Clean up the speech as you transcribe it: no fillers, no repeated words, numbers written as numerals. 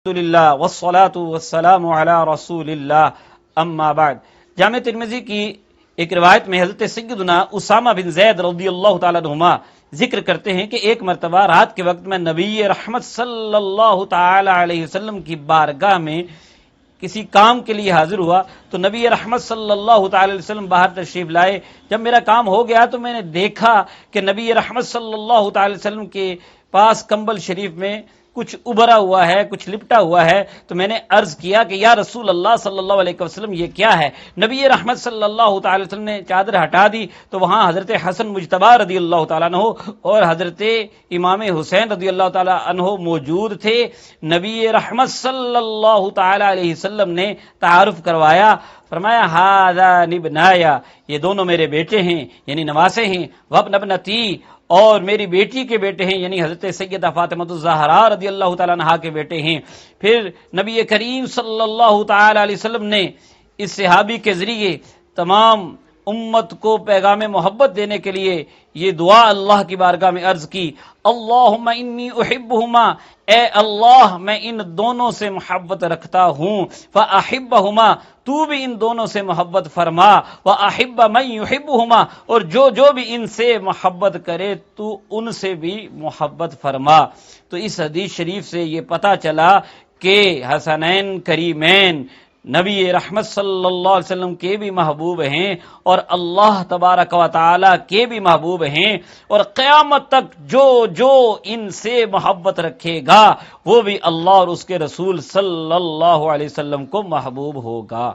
الحمدللہ والصلاة والسلام علی رسول اللہ اما بعد۔ جامع ترمذی کی ایک روایت میں حضرت سیدنا اسامہ بن زید رضی اللہ تعالیٰ عنہما ذکر کرتے ہیں کہ ایک مرتبہ رات کے وقت میں نبی رحمت صلی اللہ تعالی علیہ وسلم کی بارگاہ میں کسی کام کے لیے حاضر ہوا تو نبی رحمت صلی اللہ تعالی علیہ وسلم باہر تشریف لائے۔ جب میرا کام ہو گیا تو میں نے دیکھا کہ نبی رحمت صلی اللہ تعالی وسلم کے پاس کمبل شریف میں کچھ ابھرا ہوا ہے، کچھ لپٹا ہوا ہے، تو میں نے عرض کیا کہ یا رسول اللہ صلی اللہ علیہ وسلم یہ کیا ہے؟ نبی رحمت صلی اللہ تعالی وسلم نے چادر ہٹا دی تو وہاں حضرت حسن مجتبی رضی اللہ تعالیٰ عنہ اور حضرت امام حسین رضی اللہ تعالیٰ عنہ موجود تھے۔ نبی رحمت صلی اللہ تعالی علیہ وسلم نے تعارف کروایا، فرمایا ھذان ابنایا، یہ دونوں میرے بیٹے ہیں یعنی نواسے ہیں، وابن ابنتی، اور میری بیٹی کے بیٹے ہیں یعنی حضرت سیدہ فاطمہ الزہراء رضی اللہ تعالیٰ عنہا کے بیٹے ہیں۔ پھر نبی کریم صلی اللہ تعالی علیہ وسلم نے اس صحابی کے ذریعے تمام امت کو پیغام محبت دینے کے لیے یہ دعا اللہ کی بارگاہ میں عرض کی، اللہم انی احبہما، اے اللہ میں ان دونوں سے محبت رکھتا ہوں، فاحبہما، تو بھی ان دونوں سے محبت فرما، واحب من یحبہما، اور جو بھی ان سے محبت کرے تو ان سے بھی محبت فرما۔ تو اس حدیث شریف سے یہ پتہ چلا کہ حسنین کریمین نبی رحمت صلی اللہ علیہ وسلم کے بھی محبوب ہیں اور اللہ تبارک و تعالی کے بھی محبوب ہیں، اور قیامت تک جو ان سے محبت رکھے گا وہ بھی اللہ اور اس کے رسول صلی اللہ علیہ وسلم کو محبوب ہوگا۔